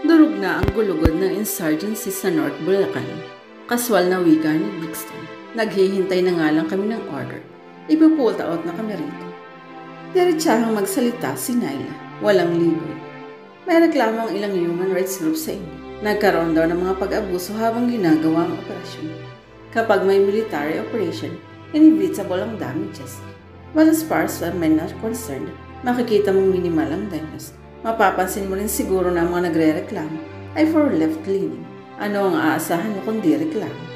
Durog na ang gulugod ng insurgency sa North Bulacan. Kaswal na wika ni Brixton. Naghihintay na nga lang kami ng order. Ipupull out na kami rito. Diretsahang magsalita si Naila. Walang ligoy. May reklamo ang ilang human rights group sa inyo. Nagkaroon daw ng mga pag-abuso habang ginagawa ang operasyon. Kapag may military operation, inevitable ang damages. But as far as men are concerned, makikita mong minimal ang damages. Mapapansin mo rin siguro na ang mga nagre-reklamo ay for left-leaning. Ano ang aasahan mo kundi reklamo?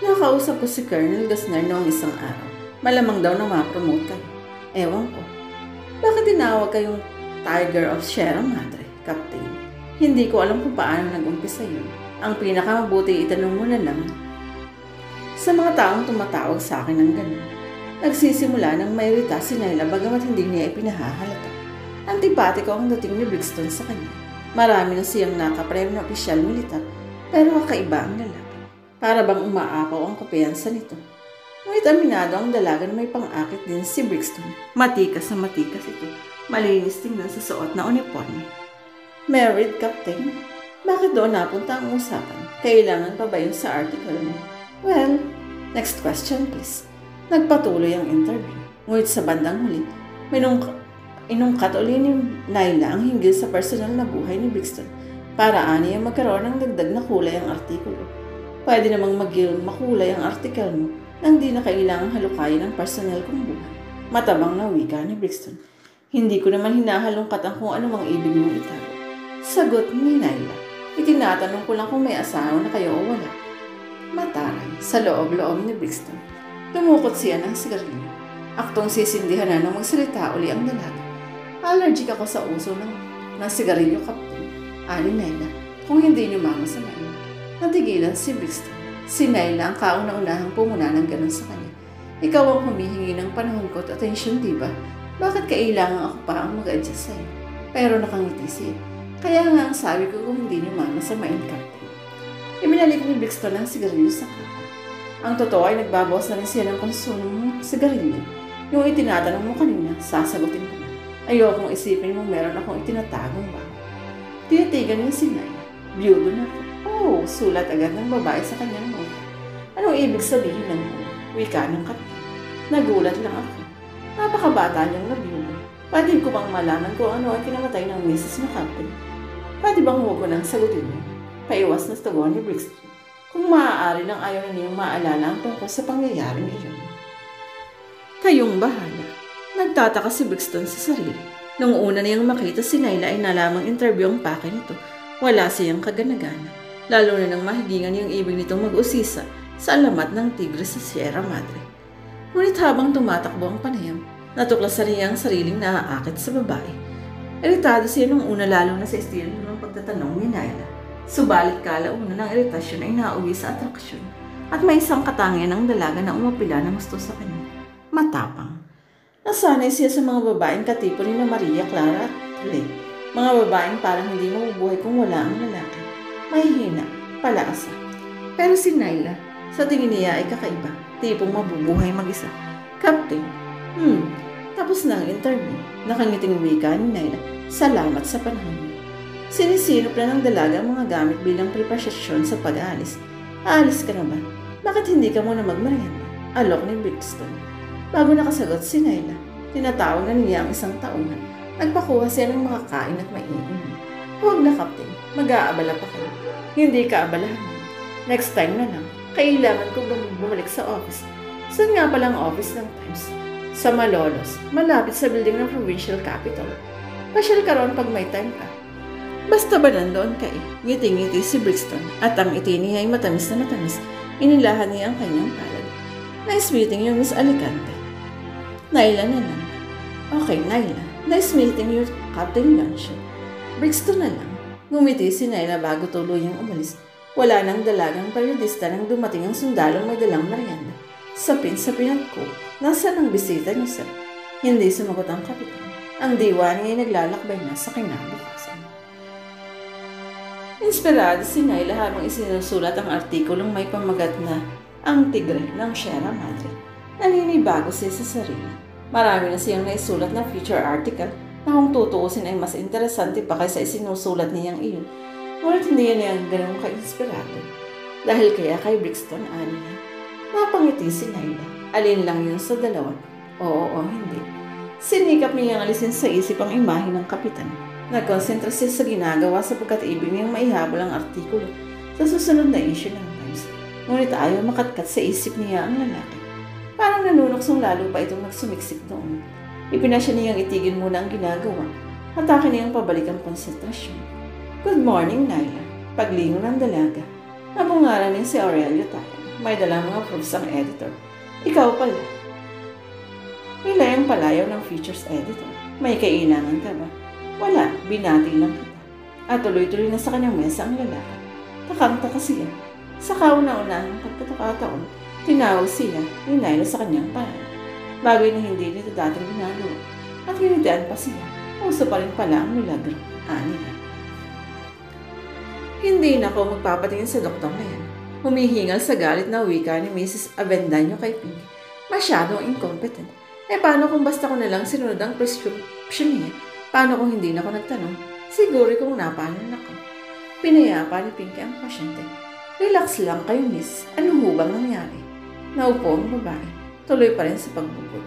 Nakausap ko si Colonel Gasner noong isang araw. Malamang daw na ma-promote kayo. Ewan ko. Bakit tinawag kayong Tiger of Sierra Madre, Captain? Hindi ko alam kung paano nag-umpisa yun. Ang pinakamabuti itanong mo na lang sa mga taong tumatawag sa akin ng ganun. Nagsisimula ng mayrita si Naila bagamat hindi niya ipinahahalata. Antipatiko ang dating ni Brixton sa kanya. Marami na siyang nakapremyo na opisyal militar pero kakaiba ang lalaki. Para bang umaapaw ang kumpiyansa nito. Ngunit aminado ang dalaga na may pang-akit din si Brixton. Matikas na matikas ito. Malinis tingnan sa suot na uniforme. Married, Captain? Bakit doon napunta ang usapan? Kailangan pa ba yun sa article mo? Well, next question please. Nagpatuloy ang interview. Ngunit sa bandang huli, inungkat uli ni Naila ang hinggil sa personal na buhay ni Brixton para aniya magkaroon ng dagdag na kulay ang artikulo. Pwede namang makulay ang article mo nang di na kailangang halukayin ang personal kong buhay. Matabang na wika ni Brixton. Hindi ko naman hinahalungkat ang kung ano mang ibig mong itago. Sagot ni Naila. Itinatanong ko lang kung may asawa na kayo o wala. Mataray sa loob-loob ni Brixton. Lumukot siya ng sigarilyo. Aktong sisindihan na nang magsalita uli ang dalaga. Allergic ako sa uso ng sigarilyo, Captain. Ani Naila, kung hindi niyo mamasamain. Natigilan si Brixton. Si Naila ang kauna-unahang pumuna ng ganun sa kanya. Ikaw ang humihingi ng panahon ko at atensyon, diba? Bakit kailangan ako pa ang mag-adjust sa'yo? Pero nakangiti siya. Kaya nga ang sabi ko kung hindi niyo mamasamain, Captain. Ibinalik ni Brixton ang sigarilyo sa kanya. Ang totoo ay nagbabawas na rin siya ng konsumo ng sigarilyo. Yung itinatanong mo kanina, sasagutin ko na. Ayokong isipin mo meron akong itinatagong ba. Tinitigan niya si Naila. Biyudo na ako. Oh, sulat agad ng babae sa kanyang mukha. Anong ibig sabihin ng wika ng Captain? Nagulat lang ako. Napakabata niyang nabiyudo. Pwede ko bang malaman kung ano ay kinamatay ng misis na Captain? Pwede bang huwag ko nang sagutin niyo? Paiwas na tugon ni Brixton. Kung maaari lang ayaw na niyong maalala ang tungkol sa pangyayaring iyon. Kayong bahala. Nagtataka si Brixton sa sarili. Nung una niyang makita si Naila ay nalamang interview ang pake nito. Wala siyang kaganagana. Lalo na nang mahigingan yung ibig nitong mag-usisa sa alamat ng tigre sa Sierra Madre. Ngunit habang tumatakbo ang panayam, natuklasan niya ang sariling naaakit sa babae. Iritado siya nung una lalo na sa estilo ng pagtatanong ni Naila. Subalit kalauna ng iritasyon ay nauwi sa atraksyon at may isang katangian ng dalaga na umapila ng gusto sa kanya. Matapang. Nasanay siya sa mga babaeng katipo ni Maria Clara at Lee. Mga babaeng parang hindi mabubuhay kung wala ang lalaki. Mahihina, palaasa. Pero si Naila, sa tingin niya ay kakaiba. Tipong mabubuhay mag-isa. Captain, tapos na ang interview. Nakangiting wika ni Naila. Salamat sa panahon. Sinisilop na ng dalaga ang mga gamit bilang preparasyon sa pag-aalis. Aalis ka na ba? Bakit hindi ka muna magmerienda? Alok ni Brixton. Bago nakasagot si Naila, tinatawag na niya ang isang tauhan. Nagpakuha siya ng makakain at maiinom. Huwag na, Captain. Mag-aabala pa kayo. Hindi ka abalahan. Next time na lang. Kailangan ko bumalik sa office. Saan nga pala ang office ng Times? Sa Malolos, malapit sa building ng provincial capital. Pasyal ka ron pag may time ka. Basta ba nandoon ka eh? Ngiti-ngiti si Brixton at ang iti niya ay matamis na matamis. Inilahan niya ang kanyang palad. Nice meeting you, Miss Alicante. Naila na lang. Okay, Naila. Nice meeting you, Captain Ganshaw. Brixton na lang. Ngumiti si Naila bago tuluyang umalis. Wala nang dalagang periodista nang dumating ang sundalong may dalang merienda. Sapin sa pinagko. Nasaan ang bisita niyo, sir? Hindi sumagot ang kapitan. Ang diwa niya ay naglalakbay na sa kinabukasan. Inspirado si Naila habang isinusulat ang artikulong may pamagat na Ang Tigre ng Sierra Madre. Naninibago siya sa sarili. Marami na siyang naisulat na feature article na kung tutuusin ay mas interesante pa kaysa isinusulat niyang iyon. Ngunit hindi niya ganun ka-inspirado. Dahil kaya kay Brixton, niya. Napangiti si Naila. Alin lang yun sa dalawa? Oo o hindi. Sinikap niyang alisin sa isip ang imahe ng kapitan. Nagkonsentra siya sa ginagawa sapagkat ibig niyang maihabol ang artikulo sa susunod na issue ng Times. Ngunit ayaw makatkat sa isip niya ang lalaki. Parang nanunuksong lalo pa itong nagsumiksik doon. Ipinasya niyang itigil muna ang ginagawa. Hatakin niyang pabalik ang konsentrasyon. Good morning, Naila. Paglingon ng dalaga. Nabungaran niya si Aurelio tayo. May dalang mga proofs ang editor. Ikaw pala. Relay ang palayaw ng features editor. May kailangan ka ba? Wala, binati lang kita. At tuloy-tuloy na sa kanyang mesa ang lalaki. Takang-taka siya. Sa kauna-unahang pagkakataon, tinawag siya ni Naila sa kanyang pangalan. Bagay na hindi nito dating ginagawa. At hinitian pa siya. Uso pa rin pala ang milagro. Niya. Hindi na ako magpapatingin sa doktor na yan. Humihingal sa galit na wika ni Mrs. Avendaño kay Pink. Masyadong incompetent. Paano kung basta ko nalang sinunod ang prescription niya? Paano kung hindi na ako nagtanong? Siguro kung napanan ako. Pinayapa ni Pinky ang pasyente. Relax lang kayo, miss. Ano hubang nangyari? Naupo ang babae. Tuloy pa rin sa pagbubod.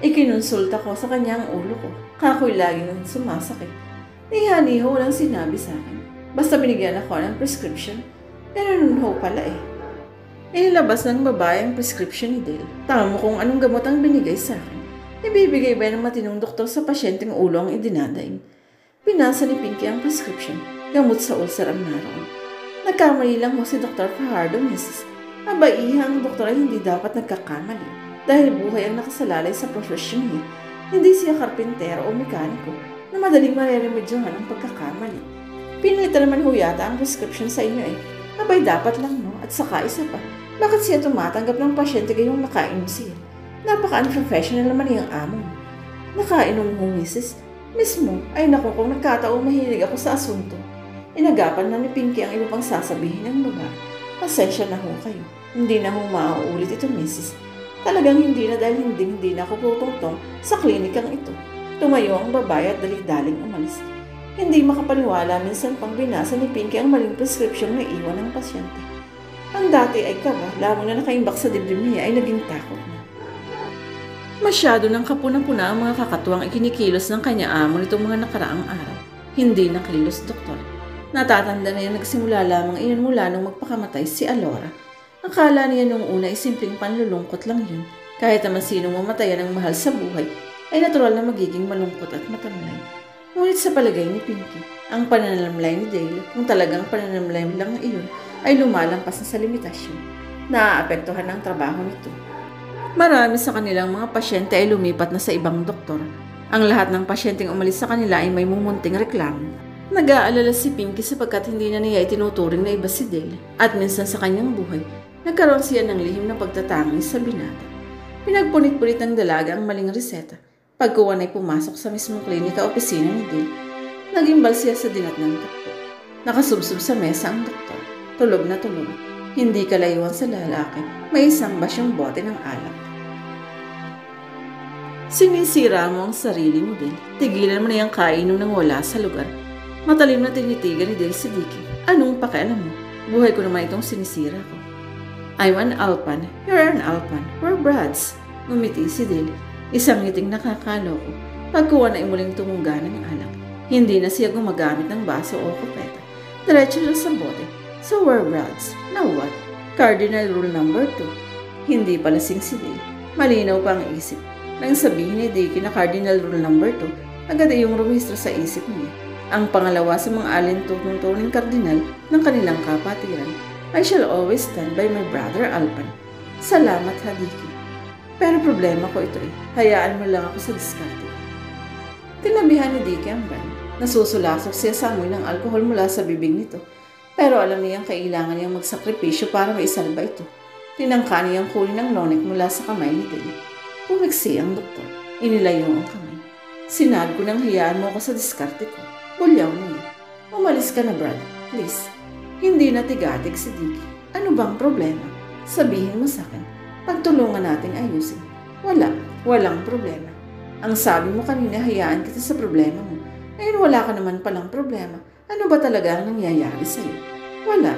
Ikinonsulta ko sa kanya ang ulo ko. Kako'y laging sumasakit. Niha-niho walang sinabi sa akin. Basta binigyan ako ng prescription. Pero nun ho pala eh. Inilabas ng babae ang prescription ni Dale. Tama mo kung anong gamot ang binigay sa akin. Ibibigay ba ng matinong doktor sa pasyenteng ulo ang idinadaing? Pinasa ni Pinky ang prescription. Gamot sa ulcer ang naroon. Nagkamali lang ho si Dr. Fajardo, Mrs. Ang doktor ay hindi dapat nagkakamali. Dahil buhay ang nakasalalay sa profesyon niya. Hindi siya karpintero o mekaniko na madaling mareremedyohan ang pagkakamali. Pinalitan naman ho yata ang prescription sa inyo eh. Dapat lang no? At saka isa pa. Bakit siya tumatanggap ng pasyente gayong nakainom siya? Napaka-unprofessional naman yung amo. Nakainom mo, Mrs. Mismo, ay naku kung nagkataong mahilig ako sa asunto. Inagapan na ni Pinky ang iba pang sasabihin ng babae. Pasensya na ho kayo. Hindi na ho maauulit ito, Mrs. Talagang hindi na dahil hindi na ako tutungtong sa klinikang ito. Tumayo ang babae at dali-daling umalis. Hindi makapaniwala minsan pang binasa ni Pinky ang maling prescription na iwan ng pasyente. Ang dati ay kaba, lamang na nakaimbak sa dibdib niya ay naging takot na. Masyado ng kapuna-puna ang mga kakatuwang ikinikilos ng kanya amo nitong mga nakaraang araw. Hindi nakilos, doktor. Natatanda na yan nagsimula lamang iyon mula nung magpakamatay si Alora. Akala niya nung una ay simpleng panlulungkot lang yun. Kahit naman sinong mamatayan ng mahal sa buhay, ay natural na magiging malungkot at matamlay. Ngunit sa palagay ni Pinky, ang pananamlay ni Dale, kung talagang pananamlay lang iyon, ay lumalampas na sa limitasyon. Naaapektuhan ang trabaho nito. Marami sa kanilang mga pasyente ay lumipat na sa ibang doktor. Ang lahat ng pasyenteng umalis sa kanila ay may mumunting reklamo. Nag-aalala si Pinky sapagkat hindi na niya itinuturing na iba si Dale. At minsan sa kanyang buhay, nagkaroon siya ng lihim na pagtatangi sa binata. Pinagpunit-punit ng dalaga ang maling reseta. Pagkuwan ay pumasok sa mismong klinika o opisina ni Dale. Nagimbal siya sa dinat ng takbo. Nakasubsob sa mesa ang doktor. Tulog na tulog. Hindi kalayuan sa lalaki. May isang basyong bote ng alak. Sinisira mo ang sarili mo, Dale. Tigilan mo na yung kainom nang wala sa lugar. Matalim na tinitigan ni Dale si Dicky. Anong pakialam mo? Buhay ko naman itong sinisira ko. I'm an Alpan. You're an Alpan. We're brads. Ngumiti si Dale. Isang ngiting nakakaloko. Pagkuha na muling tumuga ng alak. Hindi na siya gumagamit ng baso o kupeta. Diretso siya sa bote. So we're brads. Now what? Cardinal rule number 2. Hindi palasing si Dale. Malinaw pa ang isip. Nang sabihin ni Dicky na cardinal rule number 2, agad ay yung rumistro sa isip niya. Ang pangalawa sa mga alintutuning kardinal ng kanilang kapatiran, I shall always stand by my brother Alpan. Salamat ha, Dicky. Pero problema ko ito eh. Hayaan mo lang ako sa diskarte. Tinabihan ni Dicky ang ban. Nasusulasok siya sa amoy ng alkohol mula sa bibig nito. Pero alam niyang kailangan niyang magsakripisyo para maisalba ito. Tinangka niyang kunin ang nonik mula sa kamay ni Dale. Pumiksi ang doktor. Inilayo ang kamay. Sinabi ko nang hayaan mo ako sa diskarte ko. Bulyaw niya. Umalis ka na, Brad. Please. Hindi na tigatig si Dicky. Ano bang problema? Sabihin mo sa akin. Pagtulungan natin ayusin. Walang problema. Ang sabi mo kanina hayaan kita sa problema mo. Ngayon wala ka naman palang problema. Ano ba talaga ang nangyayari sa'yo? Wala.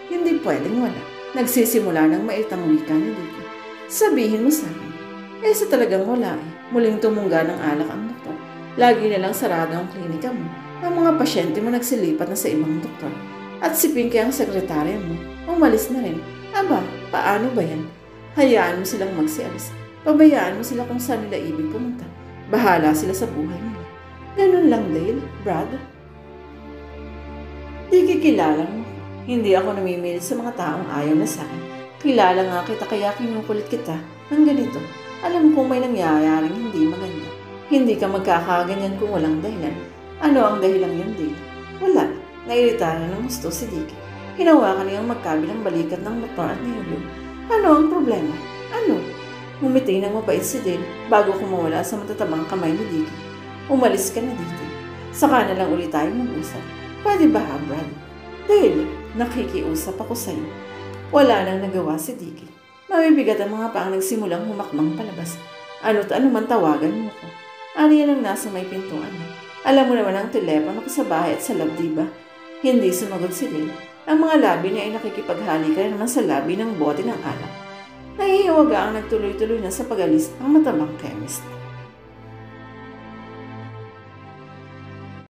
Hindi pwedeng wala. Nagsisimula ng maitang wika ni Dicky. Sabihin mo sa akin. Sa talagang wala eh. Muling tumungga ng alak ang doktor. Lagi na lang sarado ang klinika mo. Ang mga pasyente mo nagsilipat na sa ibang doktor. At si Pinky ang sekretarya mo. Umalis na rin. Aba, paano ba yan? Hayaan mo silang magsialis. Pabayaan mo sila kung saan nila ibig pumunta. Bahala sila sa buhay nila. Ganun lang, Dale, Brad. Di kikilala mo. Hindi ako namimilit sa mga taong ayaw na sa akin. Kilala nga kita kaya kinukulit kita ng ganito. Alam kong may nangyayaring hindi maganda. Hindi ka magkakaganyan kung walang dahilan. Ano ang dahilan yun, Dale? Wala. Nairita na ng gusto si Dicky. Hinawakan niyang magkabilang balikat ng doktor at ni Julio. Ano ang problema? Ano? Ngumiti ng mapait si Dale bago kumawala sa matatabang kamay ni Dicky. Umalis ka na dito. Saka na lang ulit tayo mag-usap. Pwede ba ha, Brad? Dale, nakikiusap ako sa'yo. Wala nang nagawa si Dicky. Mabibigat ang mga paang nagsimulang humakbang palabas. Ano't ano man tawagan mo ko. Ano yan ang nasa may pintuan mo? Alam mo naman ang telepono ko sa bahay at sa lab, diba? Hindi sumagot si Dale. Ang mga labi niya ay nakikipaghalikan naman sa labi ng bote ng alak. Nahihiwaga ang nagtuloy-tuloy na sa pag-alis ang matabang chemist.